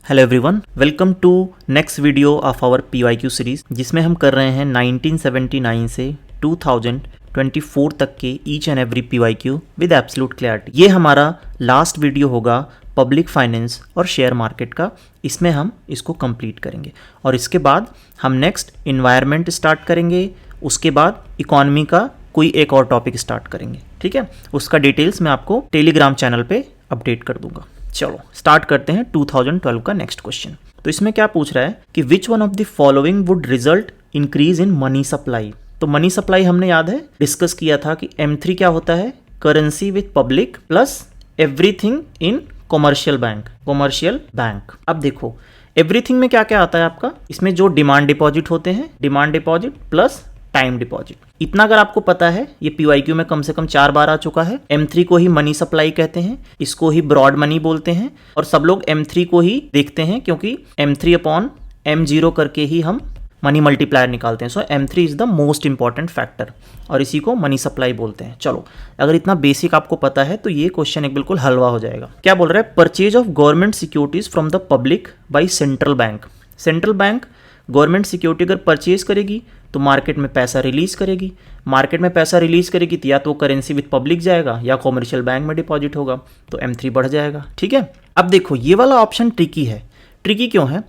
Hello everyone, welcome to next video of our PYQ series, जिसमें हम कर रहे हैं 1979 से 2024 तक के each and every PYQ with absolute clarity. ये हमारा लास्ट वीडियो होगा पब्लिक फाइनेंस और शेयर मार्केट का। इसमें हम इसको कंप्लीट करेंगे और इसके बाद हम नेक्स्ट इन्वायरमेंट स्टार्ट करेंगे। उसके बाद इकोनॉमी का कोई एक और टॉपिक स्टार्ट करेंगे। ठीक है, उसका डिटेल्स मैं आपको टेलीग्राम चैनल पे अपडेट कर दूंगा। चलो स्टार्ट करते हैं 2012 का नेक्स्ट क्वेश्चन। तो इसमें क्या पूछ रहा है कि which one of the following would result increase in money supply. तो मनी सप्लाई हमने याद है डिस्कस किया था कि M3 क्या होता है, currency with public plus everything in commercial bank. अब देखो एवरीथिंग में क्या क्या आता है आपका, इसमें जो डिमांड डिपॉजिट होते हैं, demand deposit plus time deposit. इतना अगर आपको पता है, ये PYQ में कम से कम 4 बार आ चुका है। M3 को ही मनी सप्लाई कहते हैं, इसको ही ब्रॉड मनी बोलते हैं और सब लोग M3 को ही देखते हैं क्योंकि M3 अपॉन M0 करके ही हम मनी मल्टीप्लायर निकालते हैं। सो M3 is the most important factor और इसी को मनी सप्लाई बोलते हैं। चलो अगर इतना बेसिक आपको पता है तो ये क्वेश्चन एक बिल्कुल हलवा हो जाएगा। क्या बोल रहा है, purchase of government securities from the public by central bank. Central bank government security अगर परचेज करेगी तो मार्केट में पैसा रिलीज करेगी। मार्केट में पैसा रिलीज करेगी तो या तो करेंसी विथ पब्लिक जाएगा या कॉमर्शियल बैंक में डिपॉजिट होगा, तो M3 बढ़ जाएगा। ठीक है, अब देखो ये वाला ऑप्शन ट्रिकी है। ट्रिकी क्यों है,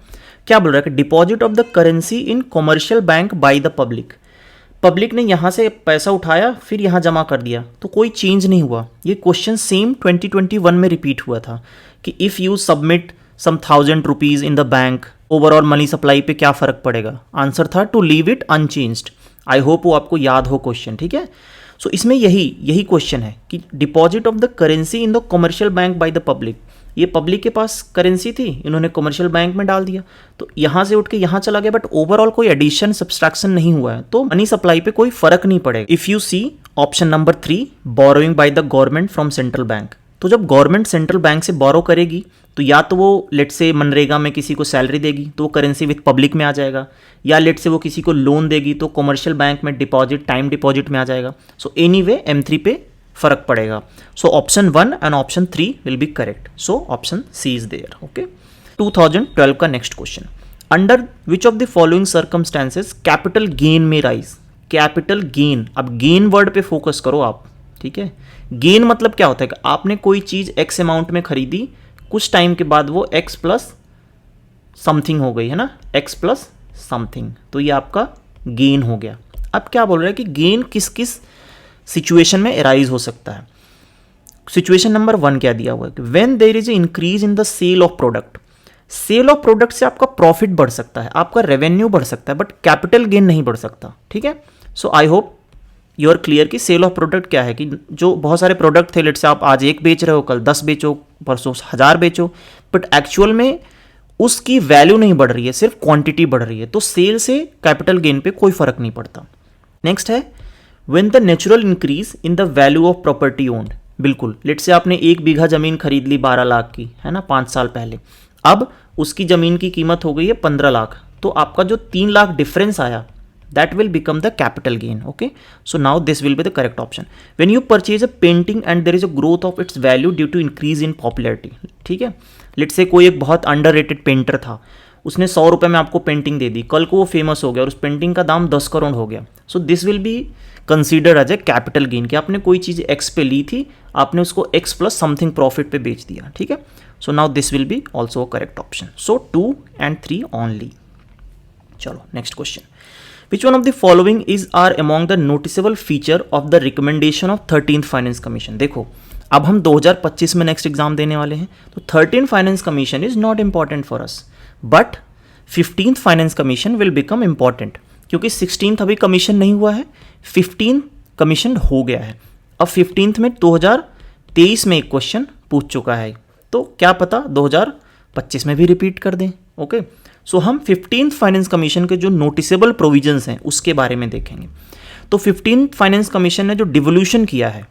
क्या बोल रहा है कि deposit of the currency in commercial bank by the public. Public ने यहाँ से पैसा उठाया फिर यहाँ जमा कर दिया तो कोई चेंज नहीं हुआ। ये क्वेश्चन सेम 2021 में रिपीट हुआ था कि if you submit some 1000 rupees in the bank, overall money supply पे क्या फ़र्क पड़ेगा। आंसर था to leave it unchanged. I hope वो आपको याद हो क्वेश्चन। ठीक है, सो इसमें यही क्वेश्चन है कि deposit of the currency in the commercial bank by the public. ये पब्लिक के पास करेंसी थी, इन्होंने कॉमर्शियल बैंक में डाल दिया तो यहाँ से उठ के यहाँ चला गया, बट ओवरऑल कोई एडिशन सब्सट्रैक्शन नहीं हुआ है तो मनी सप्लाई पे कोई फर्क नहीं पड़ेगा। If you see option number 3, borrowing by the government from central bank. तो जब गवर्नमेंट सेंट्रल बैंक से बोरो करेगी तो या तो वो लेट से मनरेगा में किसी को सैलरी देगी तो वो करेंसी विथ पब्लिक में आ जाएगा, या लेट से वो किसी को लोन देगी तो कॉमर्शियल बैंक में डिपॉजिट टाइम डिपॉजिट में आ जाएगा। सो एनीवे M3 पे फर्क पड़ेगा। So option 1 and option 3 will be correct. So option C is there. Okay, 2012 का next question, under which of the following circumstances capital gain में rise. Capital gain, अब gain word पे focus करो आप। ठीक है, गेन मतलब क्या होता है कि आपने कोई चीज़ X अमाउंट में खरीदी, कुछ टाइम के बाद वो X प्लस समथिंग हो गई है ना, X प्लस समथिंग, तो ये आपका गेन हो गया। अब क्या बोल रहा है कि गेन किस किस सिचुएशन में अराइज हो सकता है। सिचुएशन नंबर 1 क्या दिया हुआ है कि when there is a increase in the sale of product. Sale of product से आपका प्रॉफिट बढ़ सकता है, आपका रेवेन्यू बढ़ सकता है, बट कैपिटल गेन नहीं बढ़ सकता। ठीक है, so I hope you are clear कि सेल ऑफ प्रोडक्ट क्या है कि जो बहुत सारे प्रोडक्ट थे, लेट से आप आज 1 बेच रहे हो, कल 10 बेचो, परसों 1000 बेचो, बट एक्चुअल में उसकी वैल्यू नहीं बढ़ रही है, सिर्फ क्वांटिटी बढ़ रही है, तो सेल से कैपिटल गेन पे कोई फर्क नहीं पड़ता। नेक्स्ट है when the natural increase in the value of property owned. बिल्कुल, लेट से आपने 1 बीघा जमीन खरीद ली 12 लाख की, है ना, 5 साल पहले, अब उसकी जमीन की कीमत हो गई है 15 लाख, तो आपका जो 3 लाख डिफरेंस आया that will become the capital gain. Okay, so now this will be the correct option. When you purchase a painting and there is a growth of its value due to increase in popularity. ठीक है, late से कोई एक बहुत underrated painter था, उसने 100 रुपये में आपको पेंटिंग दे दी, कल को वो फेमस हो गया और उस पेंटिंग का दाम 10 करोड़ हो गया। So this will be considered as a capital gain कि आपने कोई चीज़ X पे ली थी, आपने उसको X प्लस समथिंग प्रॉफिट पे बेच दिया। ठीक है, so now this will be also a correct option. So 2 and 3 only. चलो next question, Which one of the following is are among the noticeable feature of the recommendation of 13th Finance Commission? देखो अब हम 2025 में next exam देने वाले हैं, तो 13th Finance Commission is not important for us, but 15th Finance Commission will become important क्योंकि 16th अभी कमीशन नहीं हुआ है, 15th कमीशन हो गया है। अब 15th में 2023 में एक क्वेश्चन पूछ चुका है, तो क्या पता 2025 में भी रिपीट कर दें। ओके, सो हम 15th फाइनेंस कमीशन के जो नोटिसेबल प्रोविजंस हैं उसके बारे में देखेंगे। तो 15th फाइनेंस कमीशन ने जो डिवोल्यूशन किया है,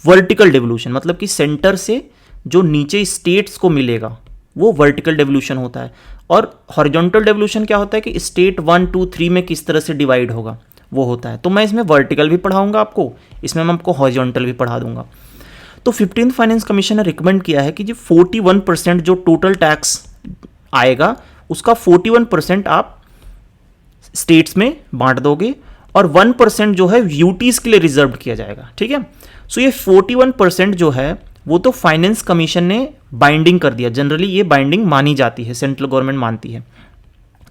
वर्टिकल डिवोल्यूशन मतलब कि सेंटर से जो नीचे स्टेट्स को मिलेगा वो वर्टिकल डिवोल्यूशन होता है, और हॉरिजॉन्टल डिवोल्यूशन क्या होता है कि स्टेट 1 2 3 में किस तरह से डिवाइड होगा वो होता है। तो मैं इसमें वर्टिकल भी पढ़ाऊंगा आपको, इसमें मैं आपको हॉरिजॉन्टल भी पढ़ा दूंगा। तो 15th फाइनेंस कमीशन ने रिकमेंड किया है कि जो 41% जो टोटल टैक्स आएगा उसका 41% आप स्टेट्स में बांट दोगे और 1% जो है यूटीज के लिए रिजर्व किया जाएगा, ठीक है। सो ये 41% जो है वो तो फाइनेंस कमीशन ने बाइंडिंग कर दिया, जनरली ये बाइंडिंग मानी जाती है, सेंट्रल गवर्नमेंट मानती है,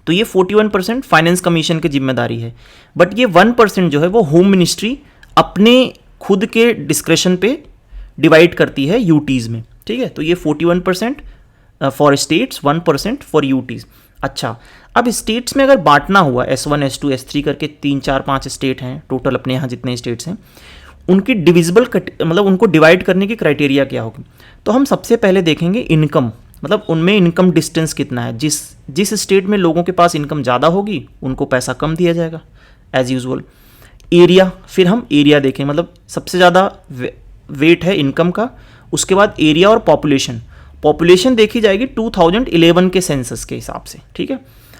तो ये 41% फाइनेंस कमीशन की जिम्मेदारी है। बट ये 1% जो है वो होम मिनिस्ट्री अपने खुद के डिस्क्रेशन पे डिवाइड करती है यूटीज में, ठीक है। तो ये 41% फॉर स्टेट्स, 1% फॉर यूटीज। अच्छा, अब स्टेट्स में अगर बांटना हुआ S1, S2, S3 करके 3, 4, 5 स्टेट हैं टोटल, अपने यहाँ जितने स्टेट्स हैं, उनकी डिविजिबल मतलब उनको डिवाइड करने की क्राइटेरिया क्या होगी। तो हम सबसे पहले देखेंगे इनकम, मतलब उनमें इनकम डिस्टेंस कितना है। जिस स्टेट में लोगों के पास इनकम ज़्यादा होगी उनको पैसा कम दिया जाएगा एज यूजुअल। एरिया, फिर हम एरिया देखें, मतलब सबसे ज़्यादा वेट है इनकम का, उसके बाद एरिया और पॉपुलेशन देखी जाएगी 2011 के सेंसस के हिसाब से, ठीक है।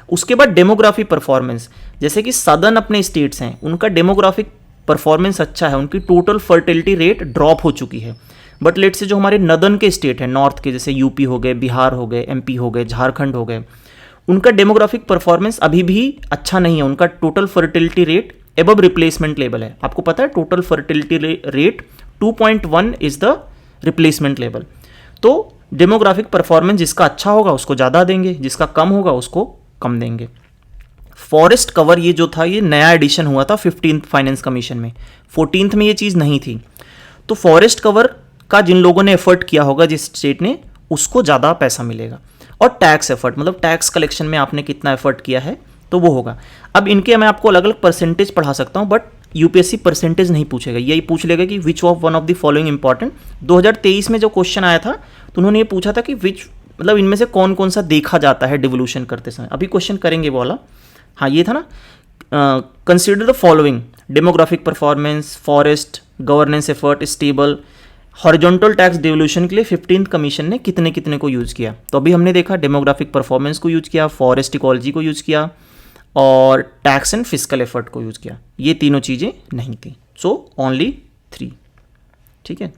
उसके बाद डेमोग्राफी परफॉर्मेंस, जैसे कि सदर्न अपने स्टेट्स हैं उनका डेमोग्राफिक परफॉर्मेंस अच्छा है, उनकी टोटल फर्टिलिटी रेट ड्रॉप हो चुकी है। बट लेट से जो हमारे नदर्न के स्टेट हैं, नॉर्थ के, जैसे यूपी हो गए, बिहार हो गए, MP हो गए, झारखंड हो गए, उनका डेमोग्राफिक परफॉर्मेंस अभी भी अच्छा नहीं है। उनका total fertility rate above replacement level है। आपको पता है total fertility rate 2.1 is the replacement level. तो डेमोग्राफिक परफॉर्मेंस जिसका अच्छा होगा उसको ज़्यादा देंगे, जिसका कम होगा उसको कम देंगे। फॉरेस्ट कवर, ये जो था ये नया एडिशन हुआ था 15th फाइनेंस कमीशन में, 14th में ये चीज़ नहीं थी। तो फॉरेस्ट कवर का जिन लोगों ने एफर्ट किया होगा जिस स्टेट ने, उसको ज़्यादा पैसा मिलेगा। और टैक्स एफर्ट, मतलब टैक्स कलेक्शन में आपने कितना एफर्ट किया है तो वो होगा। अब इनके मैं आपको अलग अलग परसेंटेज पढ़ा सकता हूँ, बट यूपीएससी परसेंटेज नहीं पूछेगा, यही पूछ लेगा कि which of one of the following important. 2023 में जो क्वेश्चन आया था तो उन्होंने ये पूछा था कि विच, मतलब इनमें से कौन कौन सा देखा जाता है डिवोल्यूशन करते समय। अभी क्वेश्चन करेंगे वो वाला, हाँ ये था ना, consider the following demographic performance, forest governance effort, stable. Horizontal tax devolution के लिए 15th कमीशन ने कितने कितने को यूज़ किया। तो अभी हमने देखा डेमोग्राफिक परफॉर्मेंस को यूज़ किया, फॉरेस्ट इकोलॉजी को यूज़ किया और टैक्स एंड फिस्कल एफर्ट को यूज़ किया। ये तीनों चीज़ें नहीं थी, सो ओनली 3, ठीक है।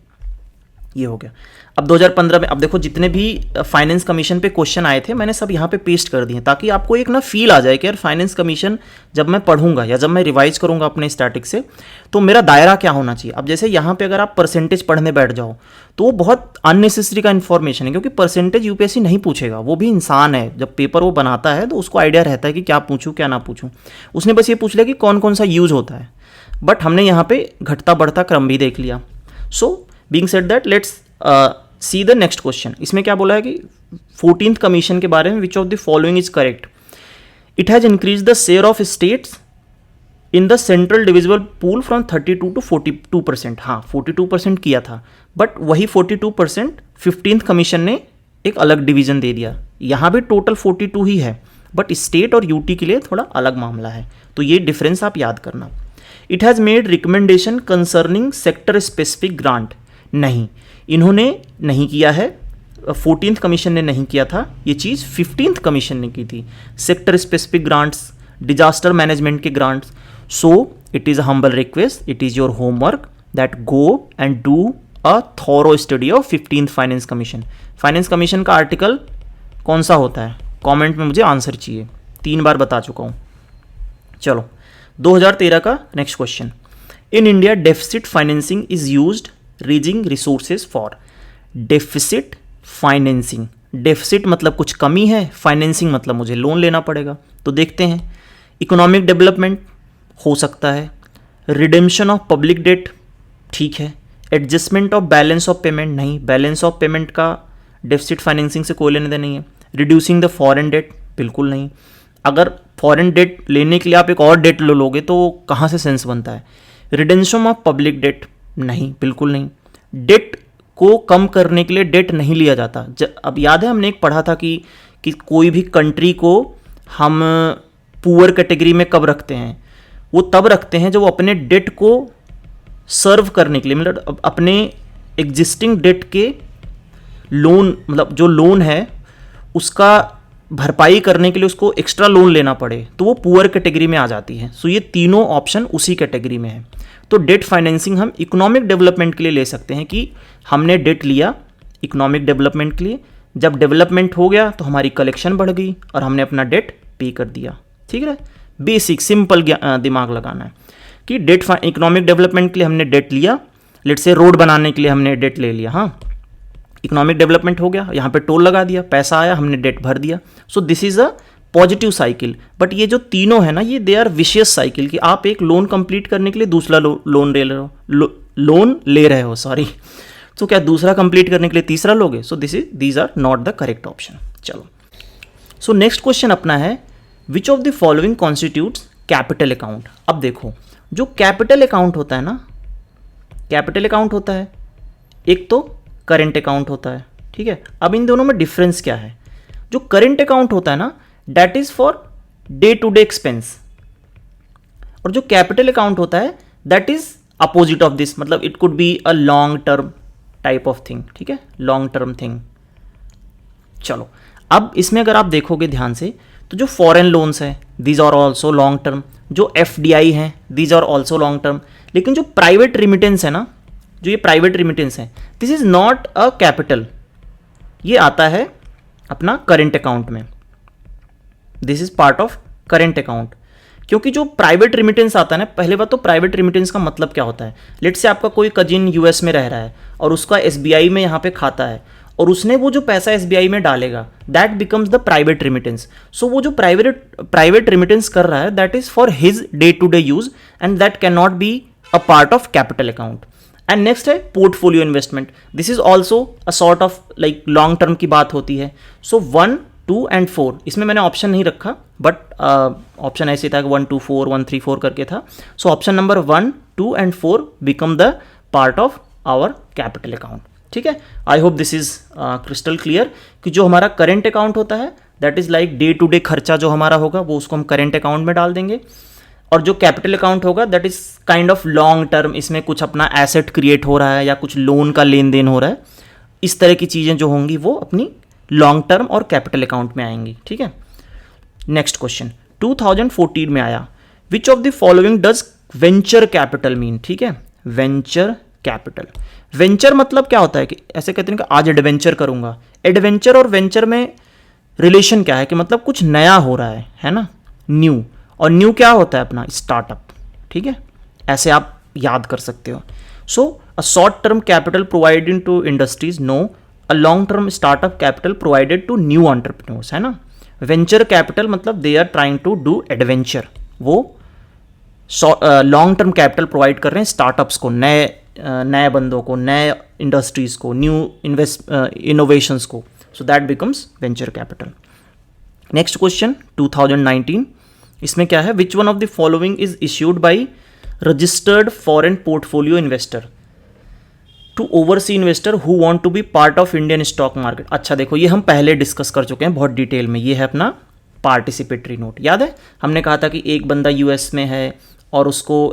ये हो गया। अब 2015 में, अब देखो जितने भी फाइनेंस कमीशन पे क्वेश्चन आए थे मैंने सब यहाँ पे पेस्ट कर दिए, ताकि आपको एक ना फील आ जाए कि यार फाइनेंस कमीशन जब मैं पढ़ूंगा या जब मैं रिवाइज करूंगा अपने स्टैटिक से तो मेरा दायरा क्या होना चाहिए। अब जैसे यहाँ पे अगर आप परसेंटेज पढ़ने बैठ जाओ तो वो बहुत अननेसेसरी का इन्फॉर्मेशन है, क्योंकि परसेंटेज यूपीएससी नहीं पूछेगा, वो भी इंसान है, जब पेपर वो बनाता है तो उसको आइडिया रहता है कि क्या पूछूं क्या ना पूछूं। उसने बस ये पूछ लिया कि कौन कौन सा यूज होता है, बट हमने यहाँ पे घटता बढ़ता क्रम भी देख लिया। So being said that, let's see the next question. इसमें क्या बोला है कि 14th कमीशन के बारे में, विच of the following is correct. It has increase the share of states in the central divisible pool from 32 to 42%। हाँ 42% किया था, बट वही 42% 15th कमीशन ने एक अलग डिवीजन दे दिया। यहाँ भी टोटल 42 ही है, बट स्टेट और यूटी के लिए थोड़ा अलग मामला है, तो ये डिफरेंस आप याद करना। It has made recommendation concerning sector specific grant. नहीं, इन्होंने नहीं किया है, 14th कमीशन ने नहीं किया था, ये चीज़ 15th कमीशन ने की थी। Sector specific grants, disaster management के grants. So it is a humble request, it is your homework that go and do a thorough study of 15th finance commission. Finance commission का article कौन सा होता है, comment में मुझे answer चाहिए, 3 बार बता चुका हूँ। चलो 2013 का next question. In India deficit financing is used raising resources for. Deficit financing, deficit मतलब कुछ कमी है, फाइनेंसिंग मतलब मुझे लोन लेना पड़ेगा। तो देखते हैं, इकोनॉमिक डेवलपमेंट हो सकता है, रिडेम्पशन ऑफ पब्लिक डेट ठीक है, adjustment of balance of payment नहीं, बैलेंस ऑफ पेमेंट का डेफिसिट फाइनेंसिंग से कोई लेने देना नहीं है। रिड्यूसिंग द फॉरेन डेट बिल्कुल नहीं, अगर फॉरेन डेट लेने के लिए आप एक और डेट लोगे तो कहाँ से सेंस बनता है। रिडेम्पशन ऑफ पब्लिक डेट नहीं, बिल्कुल नहीं। डेट को कम करने के लिए डेट नहीं लिया जाता। अब याद है हमने एक पढ़ा था कि कोई भी कंट्री को हम पुअर कैटेगरी में कब रखते हैं, वो तब रखते हैं जब वो अपने डेट को सर्व करने के लिए, मतलब अपने एग्जिस्टिंग डेट के लोन, मतलब जो लोन है उसका भरपाई करने के लिए उसको एक्स्ट्रा लोन लेना पड़े, तो वो पुअर कैटेगरी में आ जाती है। सो ये तीनों ऑप्शन उसी कैटेगरी में है। तो डेट फाइनेंसिंग हम इकोनॉमिक डेवलपमेंट के लिए ले सकते हैं कि हमने डेट लिया इकोनॉमिक डेवलपमेंट के लिए, जब डेवलपमेंट हो गया तो हमारी कलेक्शन बढ़ गई और हमने अपना डेट पे कर दिया। ठीक है, बेसिक सिंपल दिमाग लगाना है कि डेट इकोनॉमिक डेवलपमेंट के लिए हमने डेट लिया, लेट से रोड बनाने के लिए हमने डेट ले लिया, हाँ इकोनॉमिक डेवलपमेंट हो गया, यहाँ पे टोल लगा दिया, पैसा आया, हमने डेट भर दिया। So this is a positive cycle. But ये जो तीनों है ना, ये दे आर विशियस साइकिल कि आप एक लोन कंप्लीट करने के लिए दूसरा लोन ले रहे हो सॉरी, तो क्या दूसरा कंप्लीट करने के लिए तीसरा लोगे? So these are not the correct option. चलो, सो नेक्स्ट क्वेश्चन अपना है which of the following constitutes capital account. अब देखो, जो कैपिटल अकाउंट होता है ना, कैपिटल अकाउंट होता है, एक तो करेंट अकाउंट होता है। ठीक है, अब इन दोनों में डिफरेंस क्या है? जो करेंट अकाउंट होता है ना, that is for day to day expense, और जो कैपिटल अकाउंट होता है that is opposite of this, मतलब it could be a long term type of thing. ठीक है, लॉन्ग टर्म थिंग। चलो, अब इसमें अगर आप देखोगे ध्यान से तो जो फॉरेन लोन्स हैं these are also long term, जो FDI हैं these are also long term, लेकिन जो प्राइवेट रिमिटेंस है ना, जो ये प्राइवेट रिमिटेंस है, this is not a capital, ये आता है अपना करेंट अकाउंट में, this is part of current account. क्योंकि जो प्राइवेट रिमिटेंस आता है ना, पहले बात तो प्राइवेट रिमिटेंस का मतलब क्या होता है? लेट से आपका कोई कजिन US में रह रहा है और उसका SBI में यहाँ पे खाता है, और उसने वो जो पैसा SBI में डालेगा, that becomes the private remittance. So वो जो प्राइवेट रिमिटेंस कर रहा है, that is for his day to day use and that can not be a part of capital account. And next है portfolio investment, this is also a sort of like long term की बात होती है। सो 1, 2 and 4, इसमें मैंने option नहीं रखा, but option ऐसे था कि 1, 2, 4, 1, 3, 4 करके था। So option number 1, 2 and 4 become the part of our capital account. ठीक है, I hope this is crystal clear कि जो हमारा करेंट अकाउंट होता है that is like day to day खर्चा जो हमारा होगा वो उसको हम करेंट अकाउंट में डाल देंगे, और जो कैपिटल अकाउंट होगा that is kind of long term, इसमें कुछ अपना एसेट क्रिएट हो रहा है या कुछ लोन का लेन देन हो रहा है, इस तरह की चीज़ें जो होंगी वो अपनी लॉन्ग टर्म और कैपिटल अकाउंट में आएंगी। ठीक है, नेक्स्ट क्वेश्चन 2014 में आया, विच of the following does venture capital mean. ठीक है, वेंचर कैपिटल, वेंचर मतलब क्या होता है कि ऐसे कहते हैं कि आज एडवेंचर करूंगा, एडवेंचर और वेंचर में रिलेशन क्या है कि मतलब कुछ नया हो रहा है ना, न्यू, और न्यू क्या होता है अपना स्टार्टअप। ठीक है, ऐसे आप याद कर सकते हो। So a short term capital provided to industries, no, a long term startup capital provided to new entrepreneurs, है ना। वेंचर कैपिटल मतलब they are trying to do adventure, वो लॉन्ग टर्म कैपिटल प्रोवाइड कर रहे हैं स्टार्टअप्स को, नए बंदों को, नए इंडस्ट्रीज को, न्यू इनोवेशंस को। So that becomes venture capital. Next question 2019, इसमें क्या है, which one of the following is issued by registered foreign portfolio investor to overseas investor who want to be part of Indian stock market. अच्छा देखो, ये हम पहले discuss कर चुके हैं बहुत डिटेल में, ये है अपना पार्टिसिपेटरी नोट। याद है हमने कहा था कि एक बंदा US में है और उसको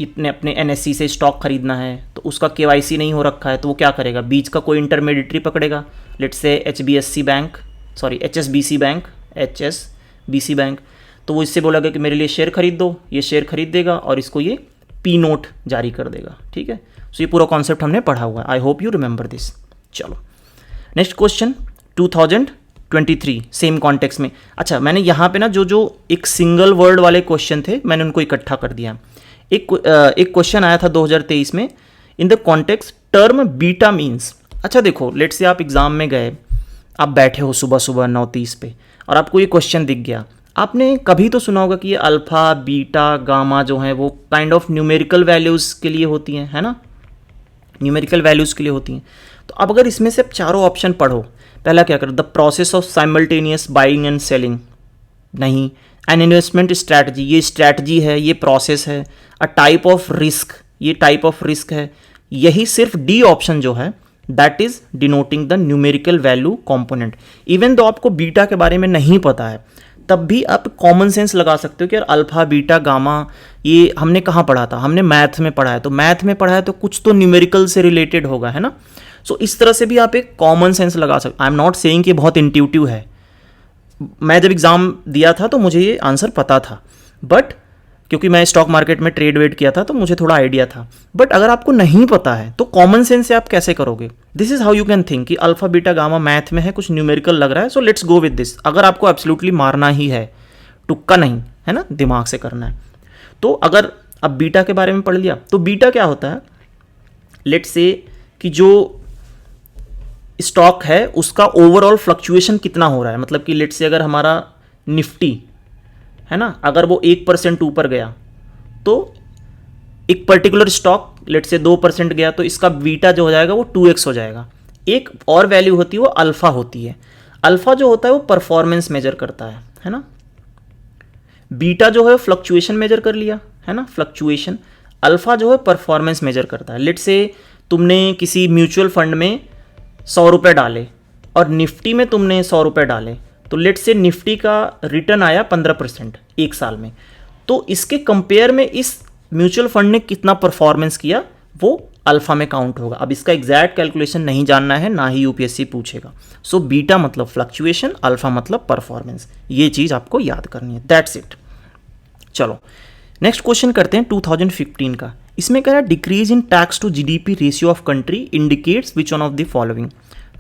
अपने NSE से स्टॉक खरीदना है, तो उसका KYC नहीं हो रखा है, तो वो क्या करेगा, बीच का कोई इंटरमीडिएटरी पकड़ेगा, लेट्स से HSBC बैंक, तो वो इससे बोलेगा कि मेरे लिए शेयर खरीद दो, ये शेयर खरीद देगा और इसको ये P नोट जारी कर देगा। ठीक है, सो ये पूरा कॉन्सेप्ट हमने पढ़ा हुआ है, I hope you remember this. चलो नेक्स्ट क्वेश्चन 2023 सेम कॉन्टेक्स्ट में। अच्छा, मैंने यहाँ पे ना जो एक सिंगल वर्ड वाले क्वेश्चन थे मैंने उनको इकट्ठा कर दिया। एक क्वेश्चन आया था 2023 में, in the context term beta means. अच्छा देखो, लेट्स से आप एग्जाम में गए, आप बैठे हो सुबह सुबह 9:30 पे और आपको ये क्वेश्चन दिख गया, आपने कभी तो सुना होगा कि ये अल्फा बीटा गामा जो है वो काइंड ऑफ न्यूमेरिकल वैल्यूज़ के लिए होती हैं, है ना, न्यूमेरिकल वैल्यूज़ के लिए होती हैं। तो अब अगर इसमें से आप चारों ऑप्शन पढ़ो, पहला क्या करो, the process of simultaneous buying and selling, नहीं, एन इन्वेस्टमेंट स्ट्रैटेजी, ये स्ट्रैटेजी है, ये प्रोसेस है, अ टाइप ऑफ रिस्क, ये टाइप ऑफ रिस्क है, यही सिर्फ डी ऑप्शन जो है that is denoting the numerical value component. Even though आपको बीटा के बारे में नहीं पता है तब भी आप कॉमन सेंस लगा सकते हो कि यार अल्फा बीटा गामा ये हमने कहाँ पढ़ा था, हमने मैथ में पढ़ा है, तो मैथ में पढ़ा है तो कुछ तो न्यूमेरिकल से रिलेटेड होगा, है ना। सो इस तरह से भी आप एक कॉमन सेंस लगा सकते। आई एम नॉट सेइंग कि बहुत इंट्यूटिव है, मैं जब एग्ज़ाम दिया था तो मुझे ये आंसर पता था, बट क्योंकि मैं स्टॉक मार्केट में ट्रेड वेड किया था तो मुझे थोड़ा आइडिया था। बट अगर आपको नहीं पता है तो कॉमन सेंस से आप कैसे करोगे? This is how you can think कि अल्फा बीटा गामा मैथ में है, कुछ न्यूमेरिकल लग रहा है, so let's go with this. अगर आपको एब्सोल्युटली मारना ही है, तुक्का नहीं है ना, दिमाग से करना है। तो अगर अब बीटा के बारे में पढ़ लिया तो बीटा क्या होता है, लेट्स से कि जो स्टॉक है उसका ओवरऑल फ्लक्चुएशन कितना हो रहा है, मतलब कि लेट्स से अगर हमारा निफ्टी है ना, अगर वो 1% ऊपर गया तो एक पर्टिकुलर स्टॉक लेट्स से 2% गया तो इसका बीटा जो हो जाएगा वो 2x हो जाएगा। एक और वैल्यू होती है वो अल्फा होती है। अल्फा जो होता है वो परफॉर्मेंस मेजर करता है ना। बीटा जो है फ्लक्चुएशन मेजर कर लिया है ना, फ्लक्चुएशन। अल्फा जो है परफॉर्मेंस मेजर करता है। लेट्स से तुमने किसी म्यूचुअल फंड में 100 रुपये डाले और निफ्टी में तुमने 100 रुपये डाले, तो लेट्स से निफ्टी का रिटर्न आया 15% एक साल में, तो इसके कंपेयर में इस म्यूचुअल फंड ने कितना परफॉर्मेंस किया वो अल्फा में काउंट होगा। अब इसका एग्जैक्ट कैलकुलेशन नहीं जानना है, ना ही यूपीएससी पूछेगा। सो बीटा मतलब फ्लक्चुएशन, अल्फा मतलब परफॉर्मेंस, ये चीज़ आपको याद करनी है। That's it. चलो नेक्स्ट क्वेश्चन करते हैं 2015 का। इसमें कह रहा है decrease in tax to GDP ratio of country indicates which one of the following.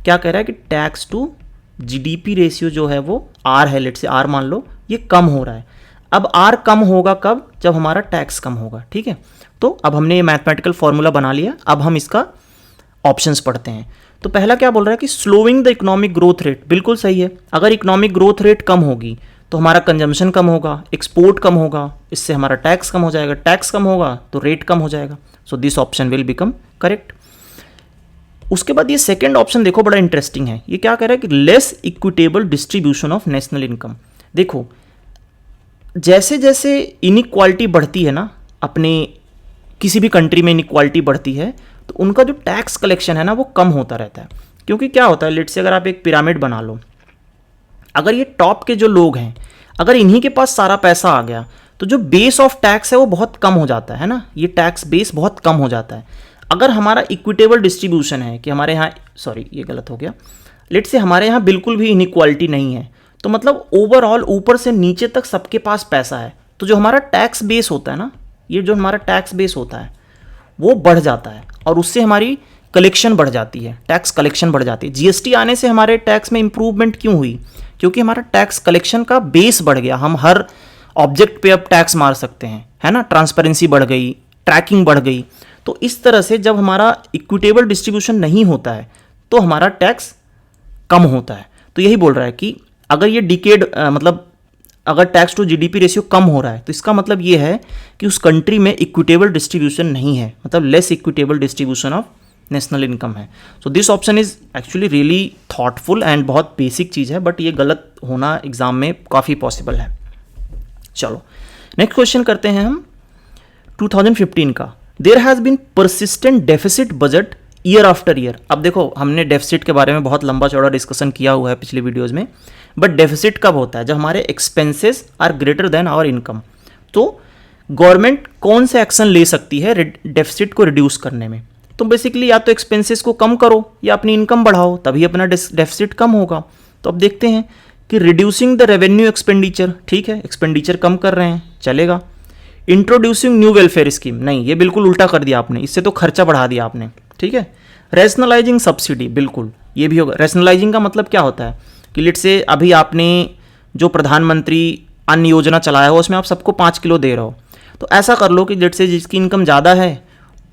क्या कह रहा है कि टैक्स टू जीडीपी रेशियो जो है वो आर है, लेट से आर मान लो, ये कम हो रहा है। अब आर कम होगा कब? जब हमारा टैक्स कम होगा, ठीक है। तो अब हमने ये मैथमेटिकल फॉर्मूला बना लिया, अब हम इसका ऑप्शंस पढ़ते हैं। तो पहला क्या बोल रहा है कि slowing the economic growth rate, बिल्कुल सही है। अगर इकोनॉमिक ग्रोथ रेट कम होगी तो हमारा कंजम्पशन कम होगा, एक्सपोर्ट कम होगा, इससे हमारा टैक्स कम हो जाएगा, टैक्स कम होगा तो रेट कम हो जाएगा। सो this option will become correct. उसके बाद ये सेकंड ऑप्शन देखो, बड़ा इंटरेस्टिंग है। ये क्या कह रहा है कि less equitable distribution of national income. देखो जैसे जैसे इनइक्वालिटी बढ़ती है ना, अपने किसी भी कंट्री में इनइक्वालिटी बढ़ती है तो उनका जो टैक्स कलेक्शन है ना वो कम होता रहता है। क्योंकि क्या होता है, लेट्स से अगर आप एक पिरामिड बना लो, अगर ये टॉप के जो लोग हैं अगर इन्हीं के पास सारा पैसा आ गया तो जो बेस ऑफ टैक्स है वो बहुत कम हो जाता है ना, ये टैक्स बेस बहुत कम हो जाता है। अगर हमारा इक्विटेबल डिस्ट्रीब्यूशन है कि हमारे यहाँ, सॉरी ये गलत हो गया, लेट्स से हमारे यहाँ बिल्कुल भी इनइक्वालिटी नहीं है, तो मतलब ओवरऑल ऊपर से नीचे तक सबके पास पैसा है, तो जो हमारा टैक्स बेस होता है ना, ये जो हमारा टैक्स बेस होता है वो बढ़ जाता है और उससे हमारी कलेक्शन बढ़ जाती है, टैक्स कलेक्शन बढ़ जाती है। जीएसटी आने से हमारे टैक्स में इंप्रूवमेंट क्यों हुई? क्योंकि हमारा टैक्स कलेक्शन का बेस बढ़ गया, हम हर ऑब्जेक्ट पे अब टैक्स मार सकते हैं, है ना, ट्रांसपेरेंसी बढ़ गई, ट्रैकिंग बढ़ गई। तो इस तरह से जब हमारा इक्विटेबल डिस्ट्रीब्यूशन नहीं होता है तो हमारा टैक्स कम होता है। तो यही बोल रहा है कि अगर ये डिकेड मतलब अगर टैक्स टू जीडीपी रेशियो कम हो रहा है तो इसका मतलब ये है कि उस कंट्री में इक्विटेबल डिस्ट्रीब्यूशन नहीं है, मतलब less equitable distribution of national income है। So this option is actually really thoughtful and बहुत बेसिक चीज़ है, बट ये गलत होना एग्जाम में काफ़ी पॉसिबल है। चलो नेक्स्ट क्वेश्चन करते हैं हम 2015 का। There has been persistent deficit budget year after year. अब देखो हमने डेफिसिट के बारे में बहुत लंबा चौड़ा डिस्कशन किया हुआ है पिछले वीडियोज़ में, बट डेफिसिट कब होता है? जब हमारे expenses are greater than our income. तो गवर्नमेंट कौन से एक्शन ले सकती है डेफिसिट को रिड्यूस करने में? तो बेसिकली या तो एक्सपेंसेस को कम करो या अपनी इनकम बढ़ाओ, तभी अपना डेफिसिट कम होगा। तो अब देखते हैं कि रिड्यूसिंग द रेवेन्यू एक्सपेंडिचर, ठीक है, एक्सपेंडिचर कम कर रहे हैं, चलेगा। इंट्रोड्यूसिंग न्यू वेलफेयर स्कीम, नहीं, ये बिल्कुल उल्टा कर दिया आपने, इससे तो खर्चा बढ़ा दिया आपने, ठीक है। रैशनलाइजिंग सब्सिडी, बिल्कुल ये भी होगा। रैशनलाइजिंग का मतलब क्या होता है कि लेट से अभी आपने जो प्रधानमंत्री अन्न योजना चलाया हो उसमें आप सबको 5 किलो दे रहे हो, तो ऐसा कर लो कि लेट से जिसकी इनकम ज़्यादा है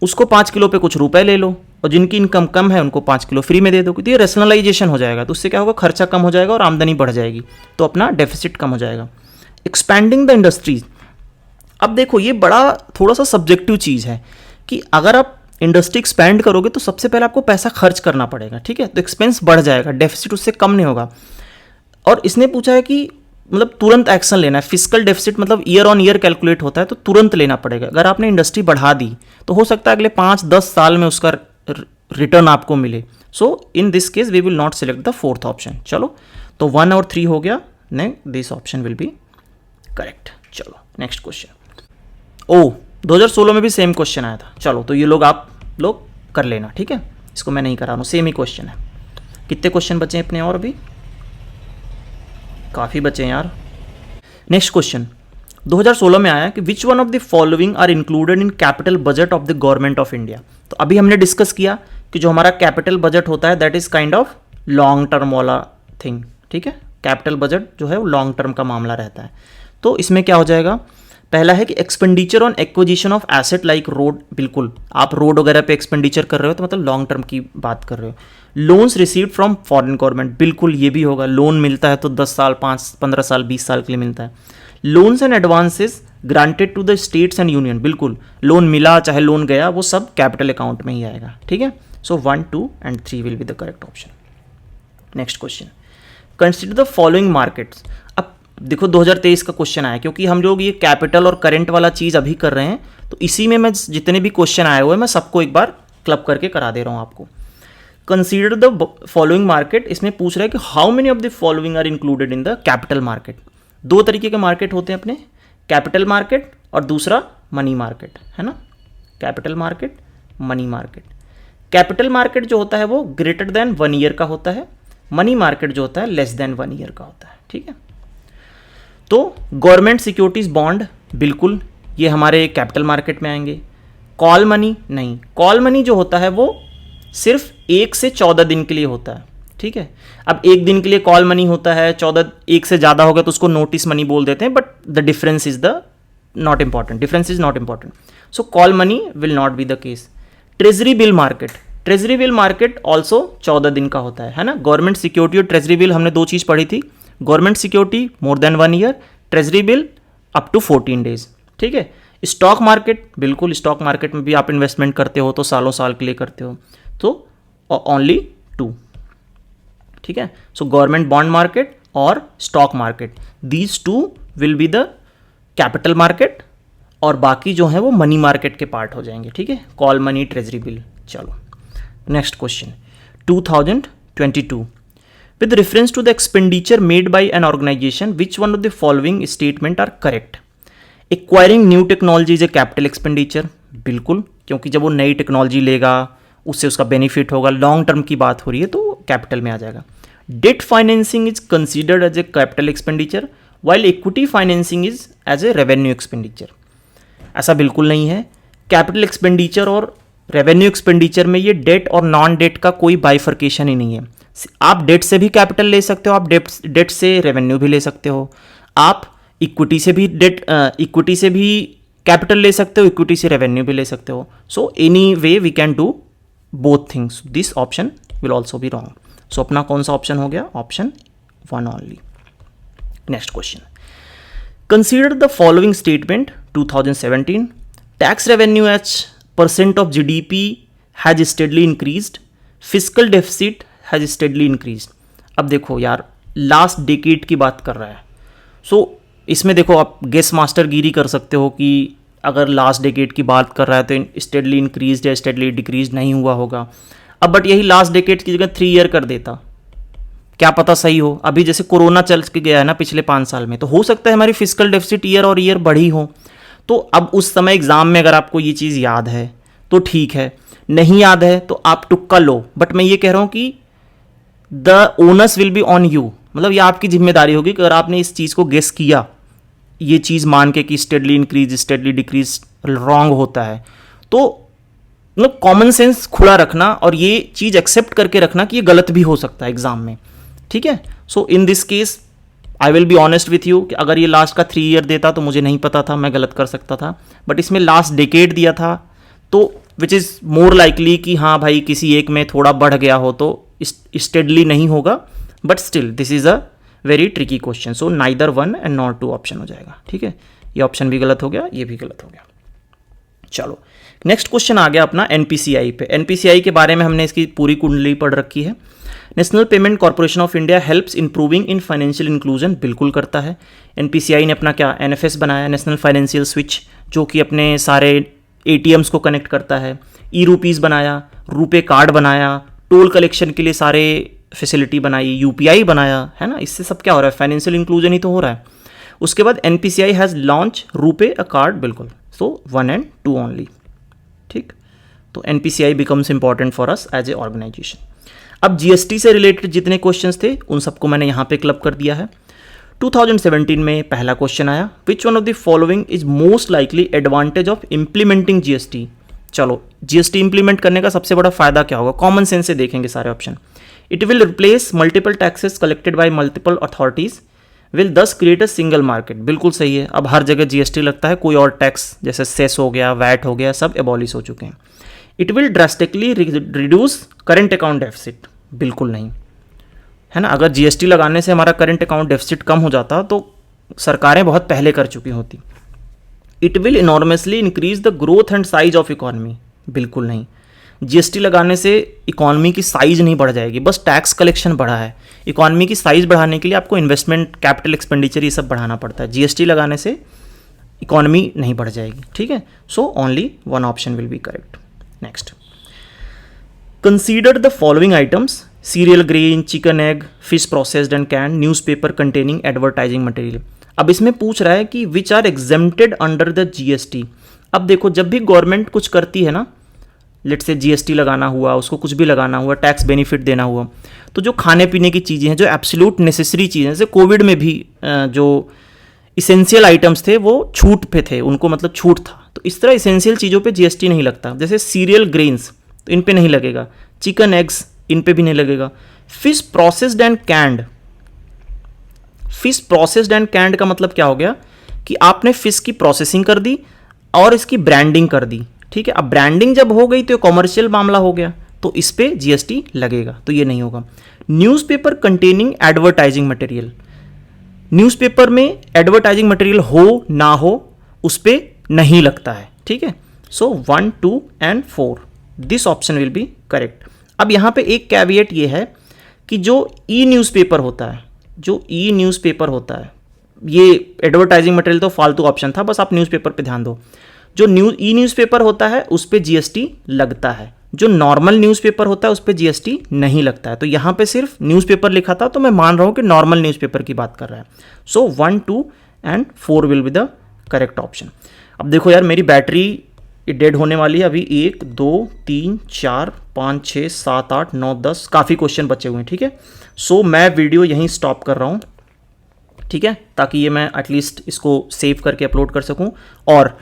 उसको 5 किलो पे कुछ रुपए ले लो और जिनकी इनकम कम है उनको 5 किलो फ्री में दे दो। तो ये रैशनलाइजेशन हो जाएगा, तो उससे क्या होगा, खर्चा कम हो जाएगा और आमदनी बढ़ जाएगी, तो अपना डेफिसिट कम हो जाएगा। एक्सपैंडिंग द इंडस्ट्रीज, अब देखो ये बड़ा थोड़ा सा सब्जेक्टिव चीज़ है कि अगर आप इंडस्ट्री एक्सपैंड करोगे तो सबसे पहले आपको पैसा खर्च करना पड़ेगा, ठीक है, तो एक्सपेंस बढ़ जाएगा, डेफिसिट उससे कम नहीं होगा। और इसने पूछा है कि मतलब तुरंत एक्शन लेना है। फिस्कल डेफिसिट मतलब ईयर ऑन ईयर कैलकुलेट होता है, तो तुरंत लेना पड़ेगा। अगर आपने इंडस्ट्री बढ़ा दी तो हो सकता है अगले 5-10 साल में उसका रिटर्न आपको मिले। So in this case we will not select the fourth option. चलो तो 1 और 3 हो गया, this option will be correct. चलो नेक्स्ट क्वेश्चन। 2016 में भी सेम क्वेश्चन आया था। चलो तो ये लोग आप लोग कर लेना, ठीक है, इसको मैं नहीं करा रहा हूँ, सेम ही क्वेश्चन है। कितने क्वेश्चन बचे हैं अपने? और अभी काफ़ी बचे हैं यार। नेक्स्ट क्वेश्चन, 2016 में आया कि which one of the following are included in capital budget of the government of India. तो अभी हमने डिस्कस किया कि जो हमारा कैपिटल बजट होता है that is kind of long term वाला थिंग, ठीक है। कैपिटल बजट जो है वो लॉन्ग टर्म का मामला रहता है। तो इसमें क्या हो जाएगा, पहला है कि expenditure on acquisition of asset like road, बिल्कुल आप रोड वगैरह पे एक्सपेंडिचर कर रहे हो तो मतलब लॉन्ग टर्म की बात कर रहे हो। Loans received from foreign government, बिल्कुल ये भी होगा, लोन मिलता है तो 10 साल 5 15 साल 20 साल के लिए मिलता है। Loans and advances granted to the states and union, बिल्कुल लोन मिला चाहे लोन गया वो सब कैपिटल अकाउंट में ही आएगा, ठीक है। सो 1, 2 and 3 will be the correct option. Next question, consider the following markets. अब देखो 2023 का क्वेश्चन आया, क्योंकि हम लोग ये कैपिटल और करंट वाला चीज़ अभी कर रहे हैं तो इसी में मैं जितने भी क्वेश्चन आए हुए हैं मैं सबको एक बार क्लब करके करा दे रहा हूँ आपको। कंसीडर द फॉलोइंग मार्केट, इसमें पूछ रहा है कि how many of the following are included in the capital market. दो तरीके के मार्केट होते हैं अपने, कैपिटल मार्केट और दूसरा मनी मार्केट, है ना। Capital market, money market. Capital market जो होता है वो ग्रेटर देन 1 ईयर का होता है, मनी मार्केट जो होता है लेस देन 1 ईयर का होता है, ठीक है। तो गवर्नमेंट सिक्योरिटीज बॉन्ड, बिल्कुल ये हमारे कैपिटल मार्केट में आएंगे। कॉल मनी नहीं, कॉल मनी जो होता है वो सिर्फ 1 से 14 दिन के लिए होता है, ठीक है। अब 1 दिन के लिए कॉल मनी होता है, 14 1 से ज़्यादा हो गया तो उसको नोटिस मनी बोल देते हैं, but the difference is the not important, difference is not important. So call money will not be the case. Treasury bill market, treasury bill market also 14 दिन का होता है ना। गवर्नमेंट सिक्योरिटी और ट्रेजरी बिल हमने दो चीज़ पढ़ी थी, government security more than 1 year, treasury bill up to 14 days, ठीक है। स्टॉक मार्केट, बिल्कुल स्टॉक मार्केट में भी आप इन्वेस्टमेंट करते हो तो सालों साल के लिए करते हो, तो ओनली 2, ठीक है। सो गवर्नमेंट बॉन्ड मार्केट और stock market, these 2 will be the capital market और बाकी जो है वो मनी मार्केट के पार्ट हो जाएंगे, ठीक है। Call money, treasury bill. चलो next question 2022, with reference to the expenditure made by an organization, which one of the following statement are correct? Acquiring new technology is a capital expenditure, बिल्कुल, क्योंकि जब वो नई टेक्नोलॉजी लेगा उससे उसका benefit होगा, लॉन्ग टर्म की बात हो रही है तो कैपिटल में आ जाएगा। Debt financing is considered as a capital expenditure while equity financing is as a revenue expenditure, ऐसा बिल्कुल नहीं है। कैपिटल एक्सपेंडिचर और रेवेन्यू एक्सपेंडिचर में ये डेट और नॉन डेट का कोई बाइफर्केशन ही नहीं है। आप डेट से भी कैपिटल ले सकते हो, आप डेट से रेवेन्यू भी ले सकते हो, आप इक्विटी से भी इक्विटी से भी कैपिटल ले सकते हो, इक्विटी से रेवेन्यू भी ले सकते हो। So anyway we can do both things, this option will also be wrong. So अपना कौन सा ऑप्शन हो गया, option 1 only. Next question, consider the following statement 2017, tax revenue as % of GDP has steadily increased, fiscal deficit has steadily increased। अब देखो यार last decade की बात कर रहा है, सो इसमें देखो आप गेस मास्टर गिरी कर सकते हो कि अगर लास्ट डेकेड की बात कर रहा है तो स्टेडली इंक्रीज या स्टेडली डिक्रीज नहीं हुआ होगा। अब बट यही लास्ट डेकेड की जगह 3 ईयर कर देता, क्या पता सही हो। अभी जैसे कोरोना चल के गया है ना पिछले 5 साल में, तो हो सकता है हमारी फिजिकल डेफिसिट ईयर और ईयर बढ़ी हो। तो अब उस समय एग्जाम में अगर आपको ये चीज़ याद है तो ठीक है, नहीं याद है तो आप तुक्का लो, बट मैं ये कह रहा हूँ कि the onus will be on you, मतलब ये आपकी जिम्मेदारी होगी कि अगर आपने इस चीज़ को गेस किया, ये चीज़ मान के कि steadily increase steadily decrease wrong होता है, तो मतलब कॉमन सेंस खुला रखना और ये चीज़ एक्सेप्ट करके रखना कि ये गलत भी हो सकता है एग्जाम में, ठीक है। So in this case I will be honest with you कि अगर ये लास्ट का 3 ईयर देता तो मुझे नहीं पता था, मैं गलत कर सकता था, बट इसमें लास्ट डेकेड दिया था तो विच इज़ मोर लाइकली कि हाँ भाई किसी एक में थोड़ा बढ़ गया हो तो स्टेडली नहीं होगा, but still this is a very tricky question. So neither 1 and not 2 option हो जाएगा, ठीक है। ये ऑप्शन भी गलत हो गया, ये भी गलत हो गया। चलो नेक्स्ट क्वेश्चन आ गया अपना एनपीसीआई पे। एनपीसीआई के बारे में हमने इसकी पूरी कुंडली पढ़ रखी है। National payment corporation of India helps improving in financial inclusion, बिल्कुल करता है। एनपीसीआई ने अपना क्या एनएफएस बनाया, नेशनल फाइनेंशियल स्विच, जो कि अपने सारे एटीएम्स को कनेक्ट करता है। ई रुपीज़ बनाया, रुपे कार्ड बनाया, टोल कलेक्शन के लिए सारे फैसिलिटी बनाई, यूपीआई बनाया, है ना। इससे सब क्या हो रहा है, फाइनेंशियल इंक्लूजन ही तो हो रहा है। उसके बाद NPCI has launch RuPay a card, बिल्कुल। सो 1 and 2 ओनली, ठीक। तो NPCI becomes important for us as a organisation. अब जीएसटी से रिलेटेड जितने क्वेश्चंस थे उन सबको मैंने यहाँ पे क्लब कर दिया है। 2017 में पहला क्वेश्चन आया, विच one of the following is most likely advantage of implementing GST. चलो जीएसटी इंप्लीमेंट करने का सबसे बड़ा फायदा क्या होगा, कॉमन सेंस से देखेंगे सारे option. It will replace multiple taxes collected by multiple authorities, will दस क्रिएट अ सिंगल मार्केट। बिल्कुल सही है, अब हर जगह जीएसटी लगता है, कोई और टैक्स जैसे सेस हो गया, वैट हो गया, सब एबॉलिश हो चुके हैं। It will drastically reduce current account deficit. बिल्कुल नहीं, है ना। अगर जीएसटी लगाने से हमारा करेंट अकाउंट डेफिसिट कम हो जाता तो सरकारें बहुत पहले कर चुकी होती। It will enormously increase the growth and size of economy. बिल्कुल नहीं, जीएसटी लगाने से इकॉनमी की साइज नहीं बढ़ जाएगी, बस टैक्स कलेक्शन बढ़ा है। इकॉनमी की साइज बढ़ाने के लिए आपको इन्वेस्टमेंट, कैपिटल एक्सपेंडिचर ये सब बढ़ाना पड़ता है। जीएसटी लगाने से इकॉनमी नहीं बढ़ जाएगी, ठीक है। So only one option will be correct. Next, consider the following items, cereal grain, chicken egg, fish processed and can, newspaper containing advertising material. अब इसमें पूछ रहा है कि which are exempted under the GST. अब देखो, जब भी गवर्नमेंट कुछ करती है ना, लेट से जीएसटी लगाना हुआ, उसको कुछ भी लगाना हुआ, टैक्स बेनिफिट देना हुआ, तो जो खाने पीने की चीज़ें हैं, जो एब्सोल्यूट नेसेसरी चीज़ें, जैसे कोविड में भी जो इसेंशियल आइटम्स थे वो छूट पे थे, उनको मतलब छूट था, तो इस तरह इसेंशियल चीज़ों पे जीएसटी नहीं लगता। जैसे सीरियल ग्रेन्स तो इन पे नहीं लगेगा, चिकन एग्स इन पे भी नहीं लगेगा। Fish processed and canned, fish processed and canned का मतलब क्या हो गया कि आपने फिश की प्रोसेसिंग कर दी और इसकी ब्रांडिंग कर दी, ठीक है। अब ब्रांडिंग जब हो गई तो कॉमर्शियल मामला हो गया, तो इस पे जीएसटी लगेगा, तो ये नहीं होगा। Newspaper containing advertising material, newspaper में एडवर्टाइजिंग मटेरियल हो ना हो उस पे नहीं लगता है, ठीक है। सो 1, 2 and 4 this option will be correct. अब यहाँ पे एक कैविएट ये है कि जो ई न्यूज़पेपर होता है, जो ई न्यूज़पेपर होता है, ये एडवर्टाइजिंग मटेरियल तो फालतू ऑप्शन था, बस आप न्यूज़पेपर पे ध्यान दो। जो ई न्यूज़पेपर होता है उस पे जीएसटी लगता है, जो नॉर्मल न्यूज़पेपर होता है उस पे जीएसटी नहीं लगता है। तो यहाँ पे सिर्फ न्यूज़पेपर लिखा था, तो मैं मान रहा हूँ कि नॉर्मल न्यूज़पेपर की बात कर रहा है। सो 1, 2 and 4 will be the correct option. अब देखो यार, मेरी बैटरी डेड होने वाली है अभी। 1, 2, 3, 4, 5, 6, 7, 8, 9, 10 काफ़ी क्वेश्चन बचे हुए हैं, ठीक है। सो मैं वीडियो यहीं स्टॉप कर रहा हूँ, ठीक है, ताकि ये मैं एटलीस्ट इसको सेव करके अपलोड कर सकूँ, और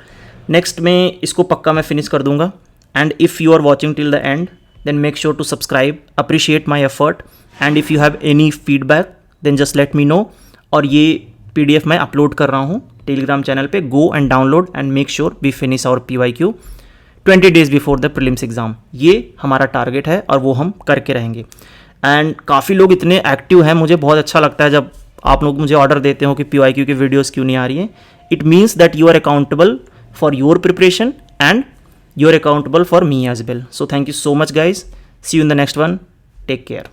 नेक्स्ट में इसको पक्का मैं फिनिश कर दूंगा। And if you are watching till the end then make sure to subscribe, appreciate my effort, and if you have any feedback then just let me know. और ये PDF मैं अपलोड कर रहा हूँ टेलीग्राम चैनल पे, go and download and make sure we finish our PYQ 20 days before the prelims exam. ये हमारा target है और वो हम करके रहेंगे। एंड काफ़ी लोग इतने एक्टिव हैं, मुझे बहुत अच्छा लगता है जब आप लोग मुझे ऑर्डर देते हो कि PYQ की वीडियोज़ क्यों नहीं आ रही हैं। It means that you are accountable for your preparation and you're accountable for me as well. So thank you so much guys. See you in the next one. Take care.